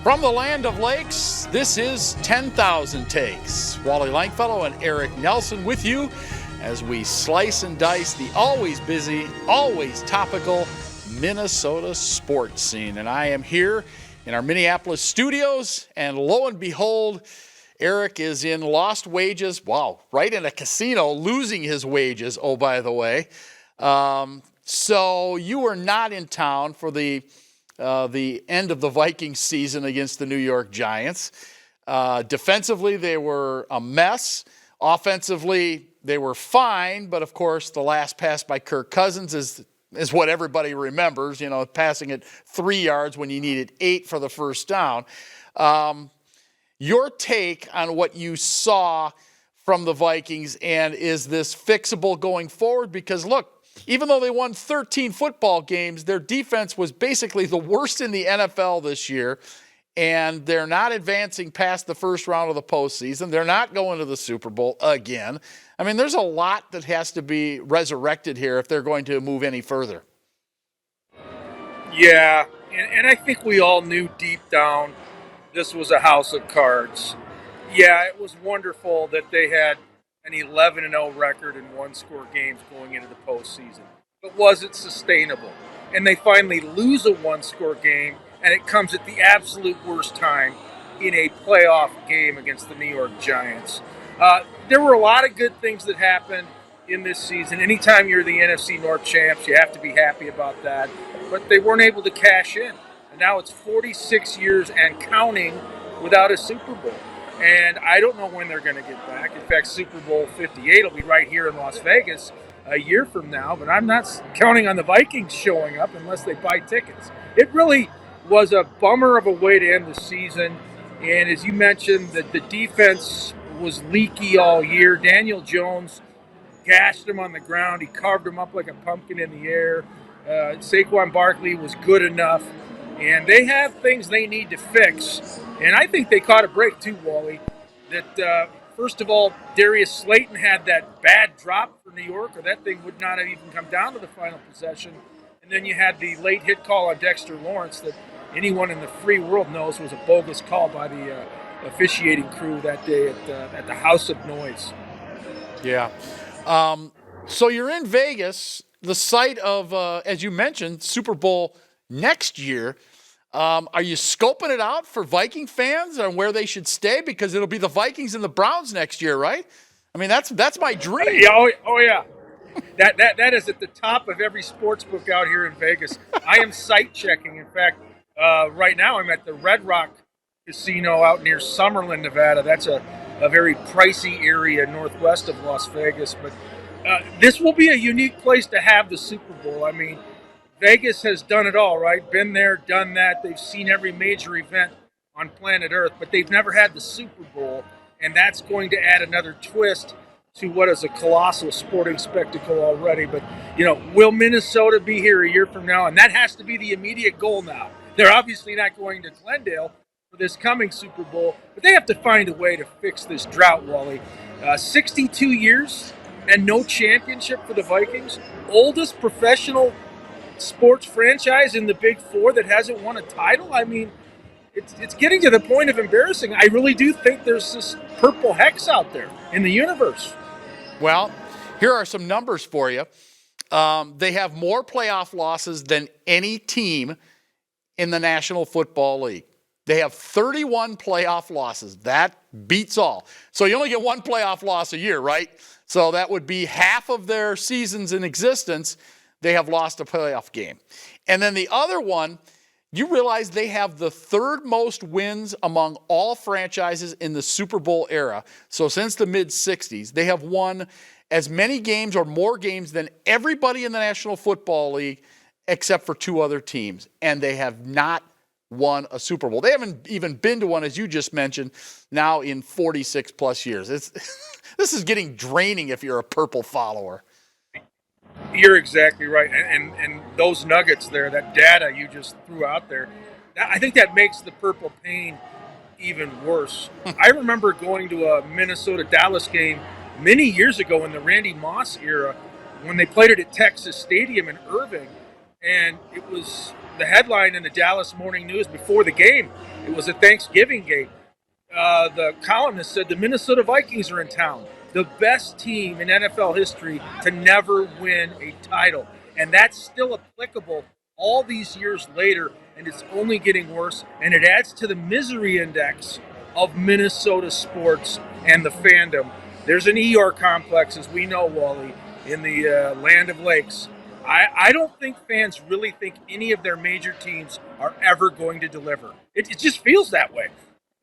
From the land of lakes, this is 10,000 Takes. Wally Langfellow and Eric Nelson with you as we slice and dice the always busy, always topical Minnesota sports scene. And I am here in our Minneapolis studios, and lo and behold, Eric is in lost wages. Wow, right in a casino, losing his wages, oh, by the way. So you were not in town for the end of the Vikings season against the New York Giants. Defensively, they were a mess. Offensively, they were fine, but of course, the last pass by Kirk Cousins is what everybody remembers, passing it 3 yards when you needed 8 for the first down. Your take on what you saw from the Vikings, and is this fixable going forward? Because look, even though they won 13 football games, their defense was basically the worst in the NFL this year, and they're not advancing past the first round of the postseason. They're not going to the Super Bowl again. I mean, there's a lot that has to be resurrected here if they're going to move any further. Yeah, and I think we all knew deep down this was a house of cards. Yeah, it was wonderful that they had an 11-0 record in one-score games going into the postseason. But was it sustainable? And they finally lose a one-score game, and it comes at the absolute worst time in a playoff game against the New York Giants. There were a lot of good things that happened in this season. Anytime you're the NFC North champs, you have to be happy about that. But they weren't able to cash in. And now it's 46 years and counting without a Super Bowl. And I don't know when they're going to get back. In fact, Super Bowl 58 will be right here in Las Vegas a year from now. But I'm not counting on the Vikings showing up unless they buy tickets. It really was a bummer of a way to end the season. And as you mentioned, the defense was leaky all year. Daniel Jones gashed him on the ground. He carved him up like a pumpkin in the air. Saquon Barkley was good enough. And they have things they need to fix. And I think they caught a break too, Wally. That, first of all, Darius Slayton had that bad drop for New York, or that thing would not have even come down to the final possession. And then you had the late hit call on Dexter Lawrence that anyone in the free world knows was a bogus call by the officiating crew that day at the House of Noise. Yeah. So you're in Vegas, the site of, as you mentioned, Super Bowl next year. Are you scoping it out for Viking fans on where they should stay? Because it'll be the Vikings and the Browns next year, right? I mean, that's my dream. Oh yeah. That is at the top of every sports book out here in Vegas. I am site checking. In fact, right now I'm at the Red Rock Casino out near Summerlin, Nevada. That's a very pricey area northwest of Las Vegas. But this will be a unique place to have the Super Bowl. I mean, Vegas has done it all, right? Been there, done that. They've seen every major event on planet Earth, but they've never had the Super Bowl, and that's going to add another twist to what is a colossal sporting spectacle already. But, will Minnesota be here a year from now? And that has to be the immediate goal now. They're obviously not going to Glendale for this coming Super Bowl, but they have to find a way to fix this drought, Wally. 62 years and no championship for the Vikings. Oldest professional sports franchise in the Big Four that hasn't won a title. I mean, it's getting to the point of embarrassing. I really do think there's this purple hex out there in the universe. Well, here are some numbers for you. They have more playoff losses than any team in the National Football League. They have 31 playoff losses. That beats all. So you only get one playoff loss a year, right? So that would be half of their seasons in existence. They have lost a playoff game. And then the other one, you realize they have the third most wins among all franchises in the Super Bowl era. So since the mid-'60s, they have won as many games or more games than everybody in the National Football League except for 2 other teams. And they have not won a Super Bowl. They haven't even been to one, as you just mentioned, now in 46 plus years. This is getting draining if you're a purple follower. You're exactly right. And those nuggets there, that data you just threw out there, I think that makes the purple pain even worse. I remember going to a Minnesota-Dallas game many years ago in the Randy Moss era when they played it at Texas Stadium in Irving. And it was the headline in the Dallas Morning News before the game, it was a Thanksgiving game. The columnist said the Minnesota Vikings are in town, the best team in NFL history to never win a title. And that's still applicable all these years later, and it's only getting worse. And it adds to the misery index of Minnesota sports and the fandom. There's an ER complex, as we know, Wally, in the land of lakes. I don't think fans really think any of their major teams are ever going to deliver. It just feels that way.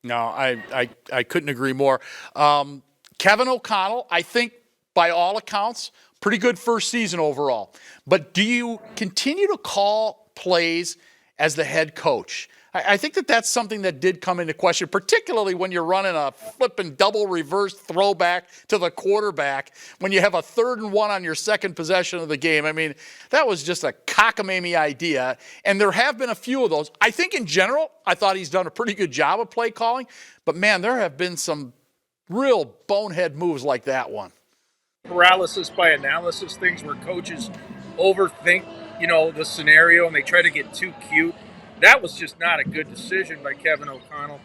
No, I couldn't agree more. Kevin O'Connell, I think by all accounts, pretty good first season overall. But do you continue to call plays as the head coach? I think that's something that did come into question, particularly when you're running a flipping double reverse throwback to the quarterback when you have a 3rd and 1 on your second possession of the game. I mean, that was just a cockamamie idea, and there have been a few of those. I think in general, I thought he's done a pretty good job of play calling, but man, there have been some real bonehead moves like that one. Paralysis by analysis things where coaches overthink, the scenario and they try to get too cute. That was just not a good decision by Kevin O'Connell.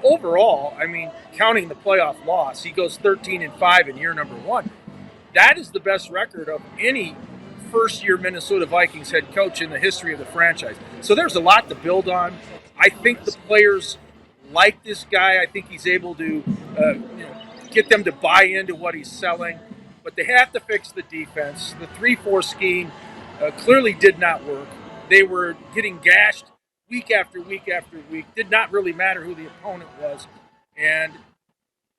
Overall, I mean, counting the playoff loss, he goes 13-5 in year number 1. That is the best record of any first-year Minnesota Vikings head coach in the history of the franchise. So there's a lot to build on. I think the players like this guy. I think he's able to get them to buy into what he's selling. But they have to fix the defense. The 3-4 scheme clearly did not work. They were getting gashed week after week after week. Did not really matter who the opponent was. And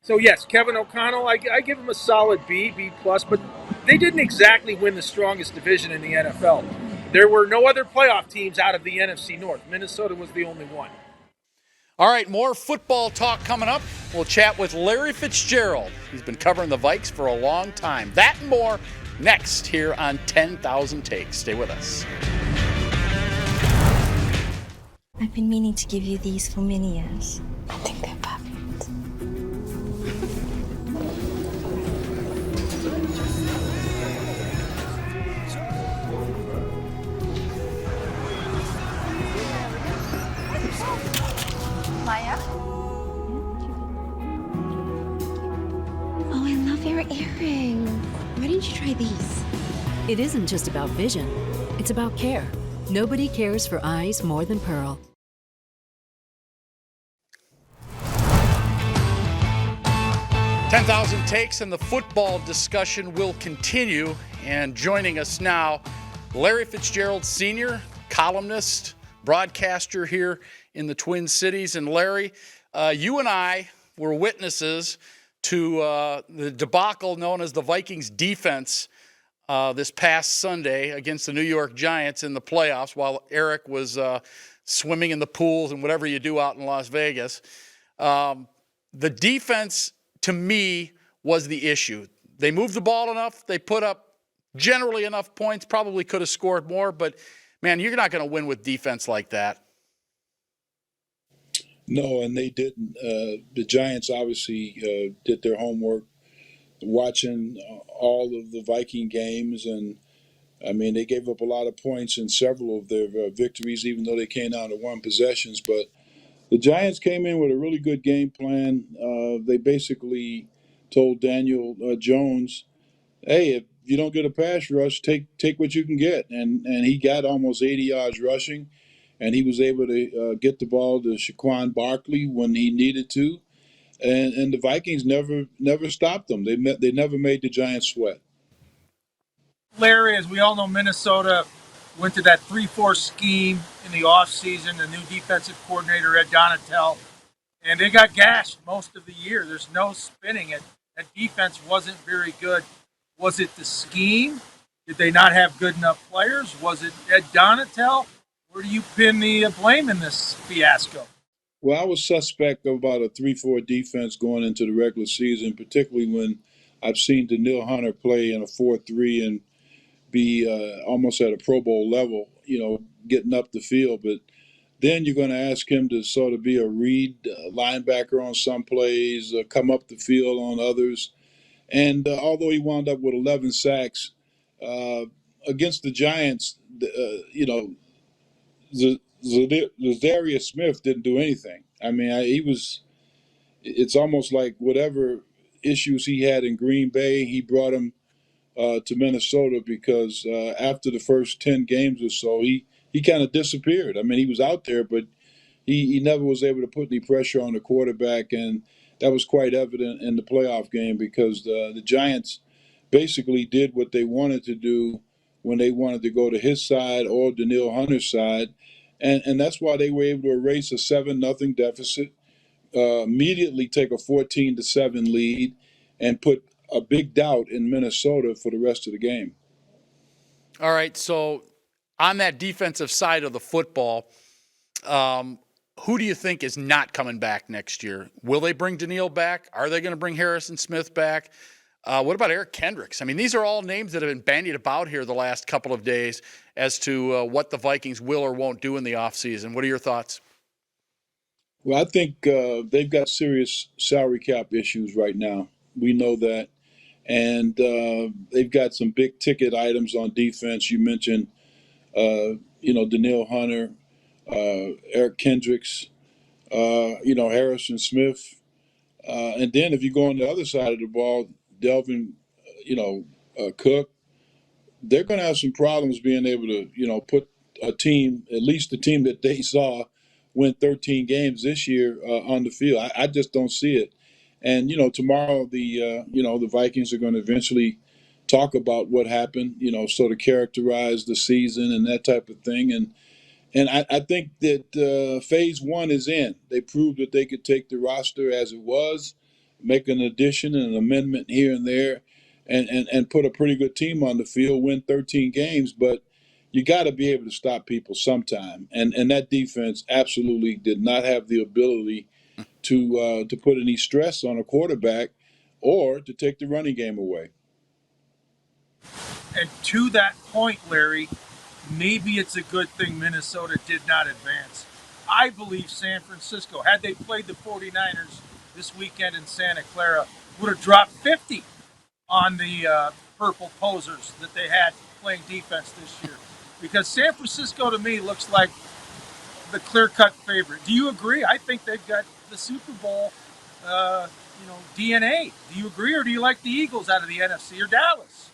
so, yes, Kevin O'Connell, I give him a solid B+, but they didn't exactly win the strongest division in the NFL. There were no other playoff teams out of the NFC North. Minnesota was the only one. All right, more football talk coming up. We'll chat with Larry Fitzgerald. He's been covering the Vikes for a long time. That and more next here on 10,000 Takes. Stay with us. I've been meaning to give you these for many years. I think they're perfect. Maya? Oh, I love your earring. Why didn't you try these? It isn't just about vision. It's about care. Nobody cares for eyes more than Pearl. 10,000 Takes and the football discussion will continue. And joining us now, Larry Fitzgerald Sr., columnist, broadcaster here in the Twin Cities. And Larry, you and I were witnesses to the debacle known as the Vikings defense this past Sunday against the New York Giants in the playoffs while Eric was swimming in the pools and whatever you do out in Las Vegas. The defense, to me, was the issue. They moved the ball enough. They put up generally enough points. Probably could have scored more, but, man, you're not going to win with defense like that. No, and they didn't. The Giants obviously did their homework, watching all of the Viking games, and I mean, they gave up a lot of points in several of their victories, even though they came down to 1 possessions. But the Giants came in with a really good game plan. They basically told Daniel Jones, "Hey, if you don't get a pass rush, take what you can get," and he got almost 80 yards rushing, and he was able to get the ball to Saquon Barkley when he needed to. And the Vikings never stopped them. They never made the Giants sweat. Larry, as we all know, Minnesota went to that 3-4 scheme in the offseason, the new defensive coordinator, Ed Donatel, and they got gashed most of the year. There's no spinning it. That defense wasn't very good. Was it the scheme? Did they not have good enough players? Was it Ed Donatel? Where do you pin the blame in this fiasco? Well, I was suspect of about a 3-4 defense going into the regular season, particularly when I've seen Daniil Hunter play in a 4-3 and be almost at a Pro Bowl level, getting up the field. But then you're going to ask him to sort of be a read linebacker on some plays, come up the field on others. And although he wound up with 11 sacks against the Giants, Zadarius Smith didn't do anything. I mean, he was. It's almost like whatever issues he had in Green Bay, he brought him to Minnesota because after the first 10 games or so, he kind of disappeared. I mean, he was out there, but he never was able to put any pressure on the quarterback, and that was quite evident in the playoff game because the Giants basically did what they wanted to do when they wanted to go to his side or Daniil Hunter's side, and that's why they were able to erase a 7-0 deficit, immediately take a 14-7 lead, and put a big doubt in Minnesota for the rest of the game. All right, so on that defensive side of the football, who do you think is not coming back next year? Will they bring Daniil back? Are they going to bring Harrison Smith back? What about Eric Kendricks? I mean, these are all names that have been bandied about here the last couple of days as to what the Vikings will or won't do in the offseason. What are your thoughts? Well, I think they've got serious salary cap issues right now. We know that. And they've got some big ticket items on defense. You mentioned, Daniil Hunter, Eric Kendricks, Harrison Smith. And then if you go on the other side of the ball, Delvin, Cook, they're going to have some problems being able to, put a team, at least the team that they saw win 13 games this year on the field. I just don't see it. And, tomorrow the Vikings are going to eventually talk about what happened, sort of characterize the season and that type of thing. And I think that phase one is in. They proved that they could take the roster as it was, make an addition and an amendment here and there, and put a pretty good team on the field, win 13 games. But you got to be able to stop people sometime. And that defense absolutely did not have the ability to put any stress on a quarterback or to take the running game away. And to that point, Larry, maybe it's a good thing Minnesota did not advance. I believe San Francisco, had they played the 49ers this weekend in Santa Clara, would have dropped 50 on the purple posers that they had playing defense this year. Because San Francisco, to me, looks like the clear-cut favorite. Do you agree? I think they've got the Super Bowl, DNA. Do you agree, or do you like the Eagles out of the NFC or Dallas?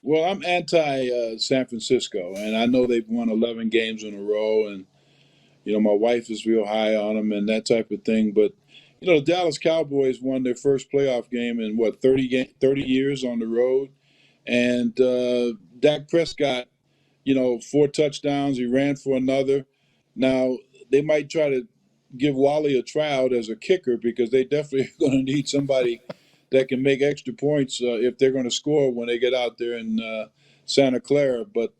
Well, I'm anti San Francisco, and I know they've won 11 games in a row, and my wife is real high on them and that type of thing. But the Dallas Cowboys won their first playoff game in 30 years on the road, and Dak Prescott, 4 touchdowns. He ran for another. Now they might try to give Wally a tryout as a kicker because they definitely are going to need somebody that can make extra points if they're going to score when they get out there in Santa Clara. But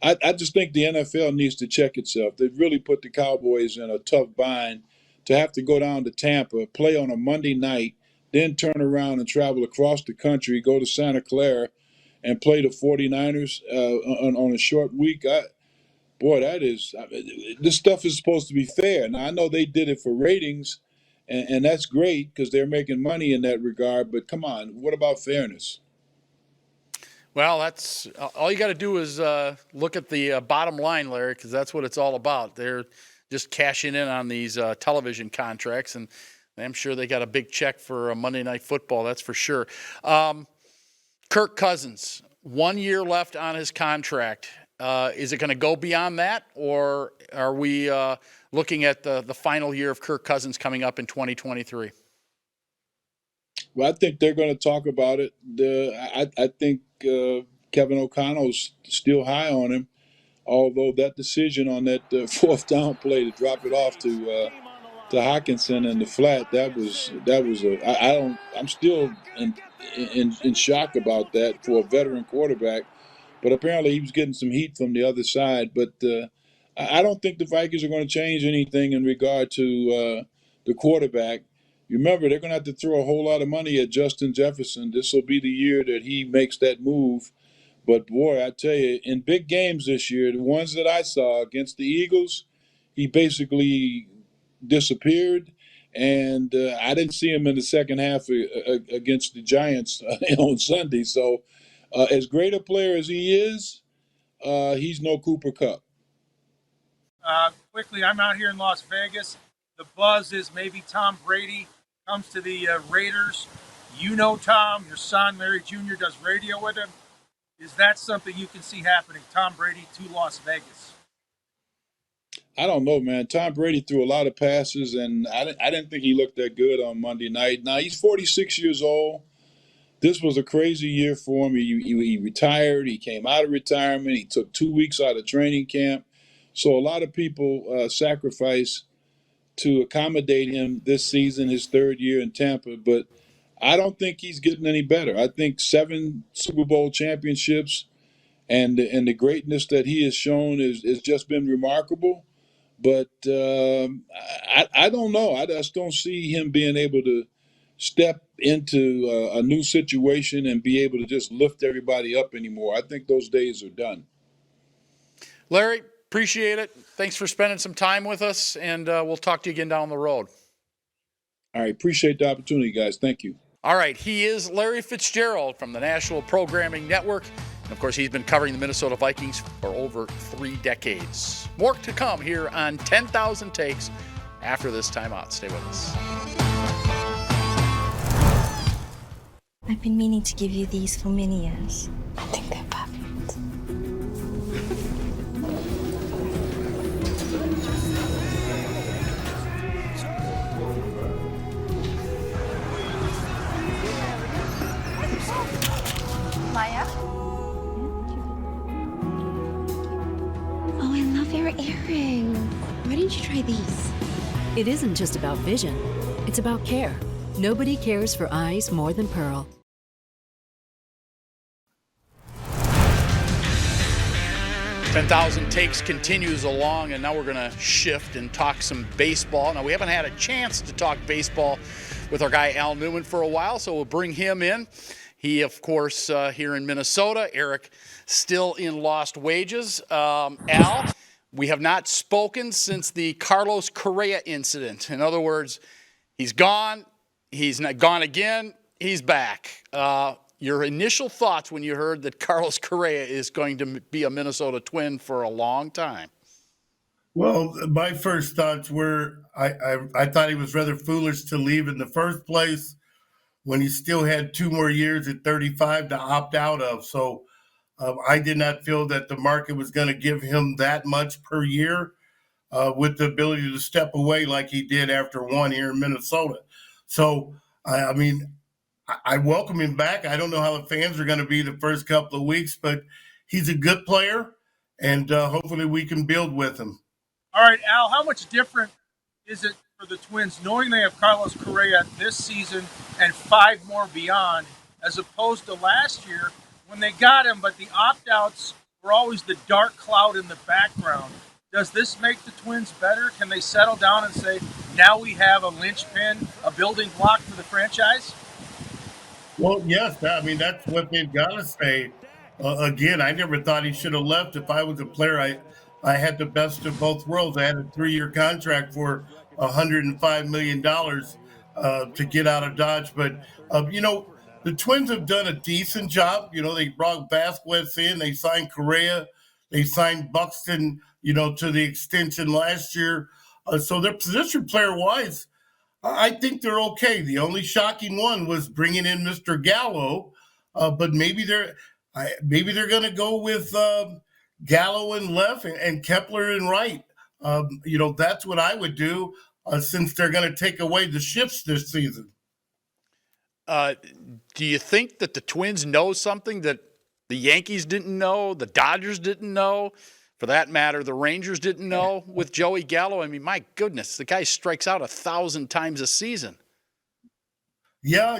I just think the NFL needs to check itself. They've really put the Cowboys in a tough bind to have to go down to Tampa, play on a Monday night, then turn around and travel across the country, go to Santa Clara, and play the 49ers on a short week. This stuff is supposed to be fair. Now, I know they did it for ratings, and that's great because they're making money in that regard. But come on, what about fairness? Well, that's all you got to do is look at the bottom line, Larry, because that's what it's all about. They're just cashing in on these television contracts, and I'm sure they got a big check for Monday Night Football, that's for sure. Kirk Cousins, 1 year left on his contract. Is it going to go beyond that, or are we looking at the final year of Kirk Cousins coming up in 2023? Well, I think they're going to talk about it. I think Kevin O'Connell's still high on him, although that decision on that fourth down play to drop it off to Hawkinson in the flat, I'm still in shock about that for a veteran quarterback. But apparently he was getting some heat from the other side. But I don't think the Vikings are going to change anything in regard to the quarterback. You remember, they're going to have to throw a whole lot of money at Justin Jefferson. This will be the year that he makes that move. But, boy, I tell you, in big games this year, the ones that I saw against the Eagles, he basically disappeared. And I didn't see him in the second half against the Giants on Sunday. So, as great a player as he is, he's no Cooper Kupp. Quickly, I'm out here in Las Vegas. The buzz is maybe Tom Brady comes to the Raiders. You know Tom, your son Larry Jr. does radio with him. Is that something you can see happening? Tom Brady to Las Vegas? I don't know, man. Tom Brady threw a lot of passes, and I didn't think he looked that good on Monday night. Now, he's 46 years old. This was a crazy year for him. He retired. He came out of retirement. He took 2 weeks out of training camp. So a lot of people sacrificed to accommodate him this season, his third year in Tampa. But I don't think he's getting any better. I think 7 Super Bowl championships and the greatness that he has shown is just been remarkable. But I don't know. I just don't see him being able to step into a new situation and be able to just lift everybody up anymore. I think those days are done. Larry, appreciate it. Thanks for spending some time with us, and we'll talk to you again down the road. All right. Appreciate the opportunity, guys. Thank you. All right. He is Larry Fitzgerald from the National Programming Network. And, of course, he's been covering the Minnesota Vikings for over 3 decades. More to come here on 10,000 Takes after this timeout. Stay with us. I've been meaning to give you these for many years. I think they're perfect. Maya? Oh, I love your earring. Why didn't you try these? It isn't just about vision, it's about care. Nobody cares for eyes more than Pearl. 10,000 Takes continues along, and now we're going to shift and talk some baseball. Now, we haven't had a chance to talk baseball with our guy Al Newman for a while, so we'll bring him in. He, of course, here in Minnesota. Eric still in Lost Wages. Al, we have not spoken since the Carlos Correa incident. In other words, he's gone. He's not gone again. He's back. Your initial thoughts when you heard that Carlos Correa is going to be a Minnesota Twin for a long time? Well, my first thoughts were I thought he was rather foolish to leave in the first place when he still had 2 more years at 35 to opt out of. So I did not feel that the market was going to give him that much per year with the ability to step away like he did after 1 year in Minnesota. So, I mean, I welcome him back. I don't know how the fans are going to be the first couple of weeks, but he's a good player, and hopefully we can build with him. All right, Al, how much different is it for the Twins knowing they have Carlos Correa this season and 5 more beyond, as opposed to last year when they got him, but the opt-outs were always the dark cloud in the background? Does this make the Twins better? Can they settle down and say, now we have a linchpin, a building block for the franchise? Well, yes, I mean, that's what they've got to say. Again, I never thought he should have left. If I was a player, I had the best of both worlds. I had a 3-year contract for $105 million to get out of Dodge. But, the Twins have done a decent job. They brought Vasquez in. They signed Correa. They signed Buxton, to the extension last year. So their position player-wise, I think they're okay. The only shocking one was bringing in Mr. Gallo, but maybe they're going to go with Gallo in left and Kepler in right. That's what I would do since they're going to take away the shifts this season. Do you think that the Twins know something that the Yankees didn't know, the Dodgers didn't know? For that matter, the Rangers didn't know with Joey Gallo. I mean, my goodness, the guy strikes out 1,000 times a season. Yeah,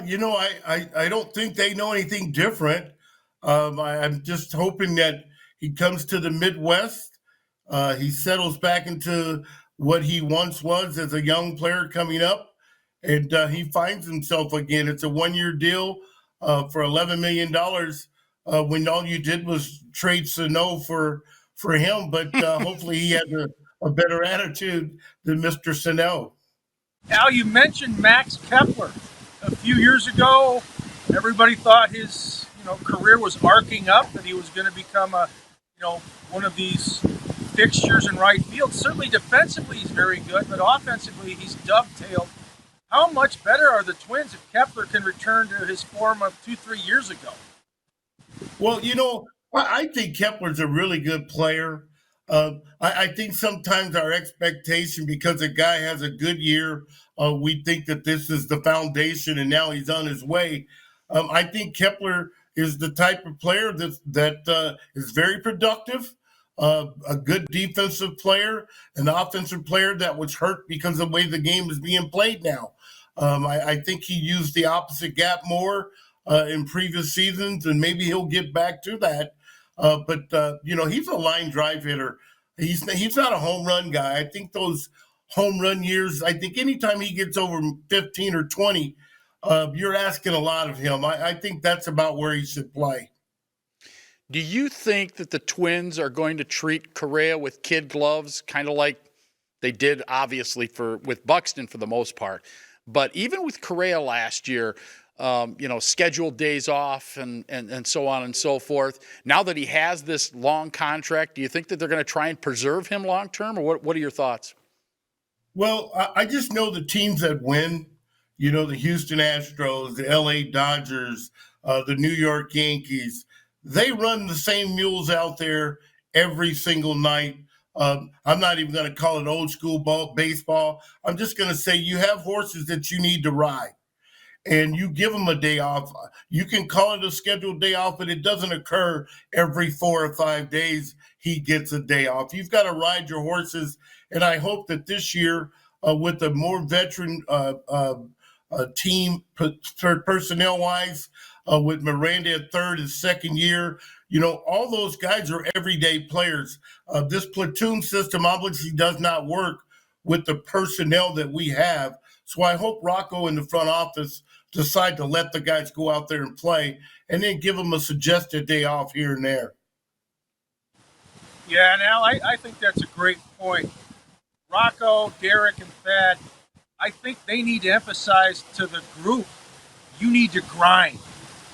I don't think they know anything different. I'm just hoping that he comes to the Midwest. He settles back into what he once was as a young player coming up, and he finds himself again. It's a 1-year deal for $11 million when all you did was trade Sano for him, but hopefully he has a better attitude than Mr. Sano. Al, you mentioned Max Kepler. A few years ago, everybody thought his career was arcing up, that he was going to become one of these fixtures in right field. Certainly defensively he's very good, but offensively he's dovetailed. How much better are the Twins if Kepler can return to his form of 2-3 years ago? Well, I think Kepler's a really good player. I think sometimes our expectation, because a guy has a good year, we think that this is the foundation and now he's on his way. I think Kepler is the type of player that is very productive, a good defensive player, an offensive player that was hurt because of the way the game is being played now. I think he used the opposite gap more in previous seasons, and maybe he'll get back to that. But he's a line drive hitter. He's not a home run guy. I think those home run years, I think anytime he gets over 15 or 20, you're asking a lot of him. I think that's about where he should play. Do you think that the Twins are going to treat Correa with kid gloves, kind of like they did, obviously, with Buxton for the most part? But even with Correa last year, scheduled days off and so on and so forth. Now that he has this long contract, do you think that they're going to try and preserve him long term, or what are your thoughts? Well, I just know the teams that win, the Houston Astros, the LA Dodgers, the New York Yankees, they run the same mules out there every single night. I'm not even going to call it old school baseball. I'm just going to say you have horses that you need to ride, and you give them a day off. You can call it a scheduled day off, but it doesn't occur every 4 or 5 days he gets a day off. You've got to ride your horses, and I hope that this year, with a more veteran team personnel-wise, with Miranda at third his second year, all those guys are everyday players. This platoon system obviously does not work with the personnel that we have. So I hope Rocco in the front office decide to let the guys go out there and play, and then give them a suggested day off here and there. Yeah, now I think that's a great point. Rocco, Derek, and Thad, I think they need to emphasize to the group, you need to grind.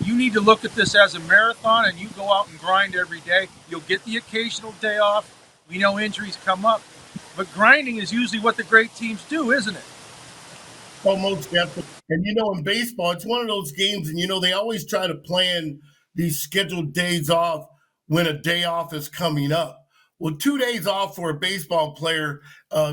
You need to look at this as a marathon, and you go out and grind every day. You'll get the occasional day off. We know injuries come up, but grinding is usually what the great teams do, isn't it? Almost definitely. And in baseball, it's one of those games, and they always try to plan these scheduled days off when a day off is coming up. Well, 2 days off for a baseball player,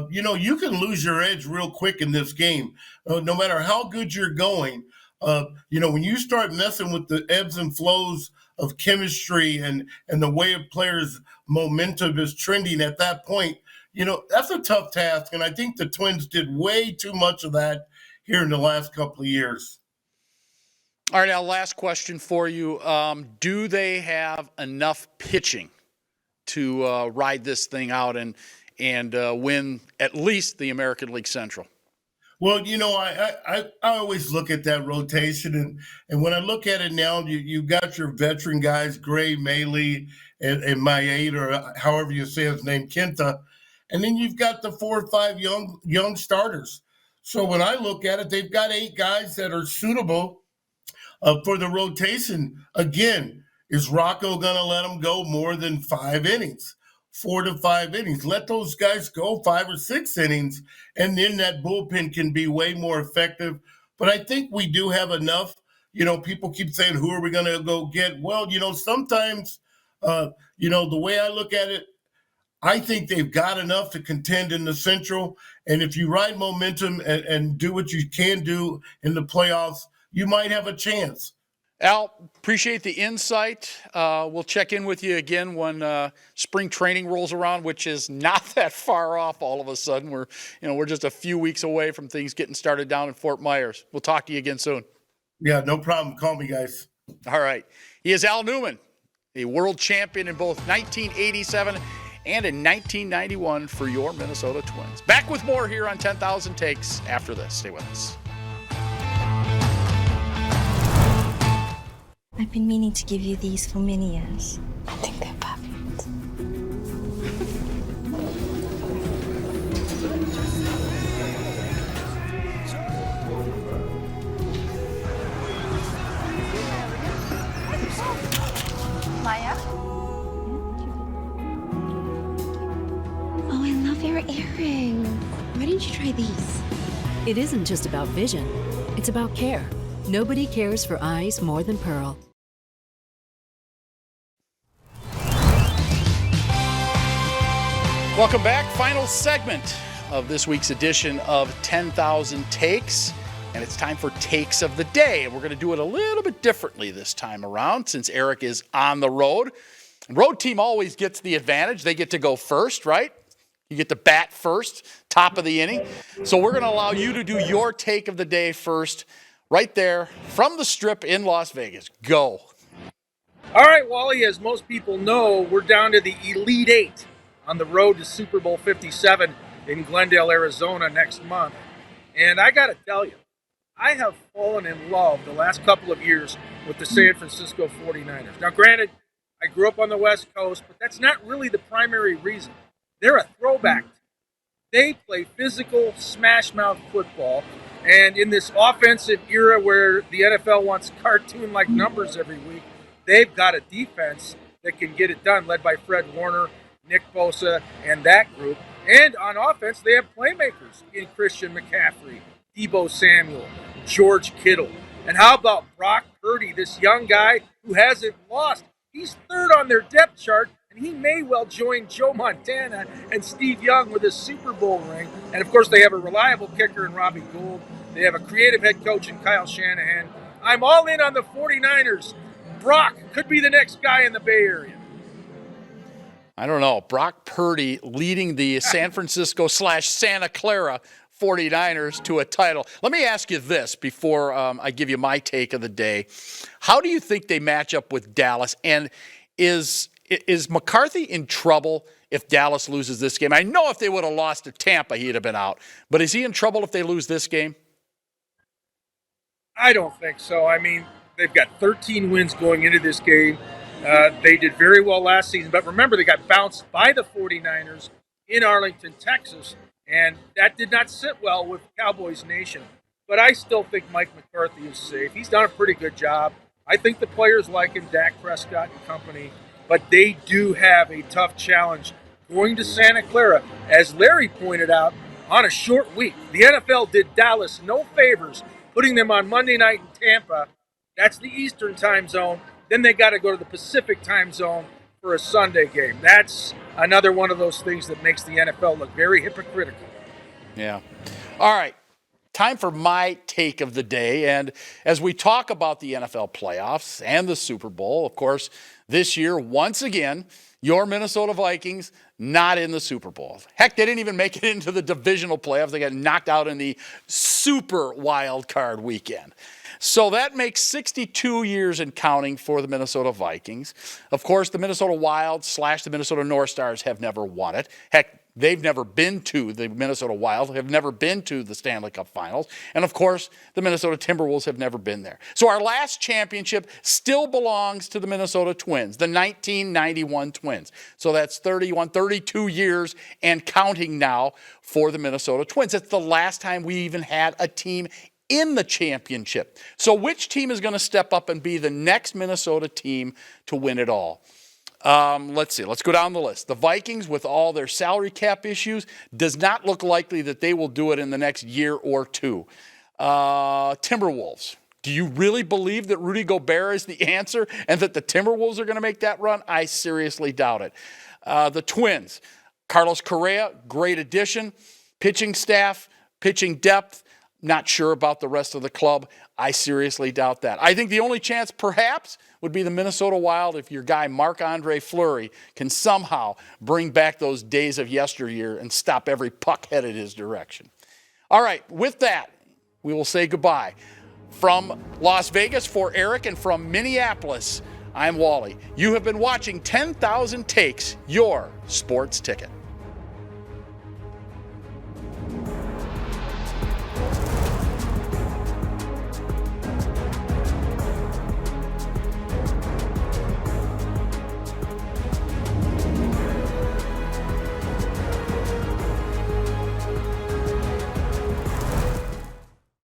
you can lose your edge real quick in this game. No matter how good you're going, when you start messing with the ebbs and flows of chemistry and the way a player's momentum is trending at that point, that's a tough task. And I think the Twins did way too much of that here in the last couple of years. All right, now last question for you. Do they have enough pitching to ride this thing out and win at least the American League Central? Well, I always look at that rotation, and when I look at it now, you got your veteran guys, Gray, Maley, and Mayate, or however you say his name, Kenta, and then you've got the 4 or 5 young starters. So when I look at it, they've got 8 guys that are suitable for the rotation. Again, is Rocco going to let them go more than 5 innings? 4 to 5 innings. Let those guys go 5 or 6 innings, and then that bullpen can be way more effective. But I think we do have enough. People keep saying, who are we going to go get? Well, sometimes, the way I look at it, I think they've got enough to contend in the Central. And if you ride momentum and do what you can do in the playoffs, you might have a chance. Al, appreciate the insight. We'll check in with you again when spring training rolls around, which is not that far off all of a sudden. We're just a few weeks away from things getting started down in Fort Myers. We'll talk to you again soon. Yeah, no problem. Call me, guys. All right. He is Al Newman, a world champion in both 1987 and in 1991 for your Minnesota Twins. Back with more here on 10,000 Takes after this. Stay with us. I've been meaning to give you these for many years. I think they're perfect. Maya? Please. It isn't just about vision, it's about care. Nobody cares for eyes more than Pearl. Welcome back. Final segment of this week's edition of 10,000 Takes. And it's time for Takes of the Day. And we're going to do it a little bit differently this time around since Eric is on the road. Road team always gets the advantage. They get to go first, right? You get to bat first, top of the inning. So we're going to allow you to do your take of the day first, right there from the Strip in Las Vegas. Go. All right, Wally, as most people know, we're down to the Elite Eight on the road to Super Bowl 57 in Glendale, Arizona next month. And I got to tell you, I have fallen in love the last couple of years with the San Francisco 49ers. Now, granted, I grew up on the West Coast, but that's not really the primary reason. They're a throwback. They play physical, smash-mouth football. And in this offensive era where the NFL wants cartoon-like numbers every week, they've got a defense that can get it done, led by Fred Warner, Nick Bosa, and that group. And on offense, they have playmakers in Christian McCaffrey, Deebo Samuel, George Kittle. And how about Brock Purdy, this young guy who hasn't lost? He's third on their depth chart, and he may well join Joe Montana and Steve Young with a Super Bowl ring. And, of course, they have a reliable kicker in Robbie Gould. They have a creative head coach in Kyle Shanahan. I'm all in on the 49ers. Brock could be the next guy in the Bay Area. I don't know. Brock Purdy leading the San Francisco / Santa Clara 49ers to a title. Let me ask you this before I give you my take of the day. How do you think they match up with Dallas? And is McCarthy in trouble if Dallas loses this game? I know if they would have lost to Tampa, he'd have been out. But is he in trouble if they lose this game? I don't think so. I mean, they've got 13 wins going into this game. They did very well last season. But remember, they got bounced by the 49ers in Arlington, Texas. And that did not sit well with Cowboys Nation. But I still think Mike McCarthy is safe. He's done a pretty good job. I think the players like him, Dak Prescott and company. But they do have a tough challenge going to Santa Clara. As Larry pointed out, on a short week, the NFL did Dallas no favors, putting them on Monday night in Tampa. That's the Eastern time zone. Then they got to go to the Pacific time zone for a Sunday game. That's another one of those things that makes the NFL look very hypocritical. Yeah. All right. Time for my take of the day. And as we talk about the NFL playoffs and the Super Bowl, of course, this year, once again, your Minnesota Vikings not in the Super Bowl. Heck, they didn't even make it into the divisional playoffs. They got knocked out in the Super Wild Card weekend. So that makes 62 years and counting for the Minnesota Vikings. Of course, the Minnesota Wild / the Minnesota North Stars have never won it. Heck, they've never been to the Minnesota Wild, have never been to the Stanley Cup Finals. And, of course, the Minnesota Timberwolves have never been there. So our last championship still belongs to the Minnesota Twins, the 1991 Twins. So that's 32 years and counting now for the Minnesota Twins. It's the last time we even had a team in the championship. So which team is going to step up and be the next Minnesota team to win it all? Let's see. Let's go down the list. The Vikings, with all their salary cap issues, does not look likely that they will do it in the next year or two. Timberwolves. Do you really believe that Rudy Gobert is the answer and that the Timberwolves are going to make that run? I seriously doubt it. The Twins. Carlos Correa, great addition. Pitching staff, pitching depth. Not sure about the rest of the club. I seriously doubt that. I think the only chance, perhaps, would be the Minnesota Wild if your guy Marc-Andre Fleury can somehow bring back those days of yesteryear and stop every puck headed his direction. All right, with that, we will say goodbye. From Las Vegas for Eric and from Minneapolis, I'm Wally. You have been watching 10,000 Takes, your sports ticket.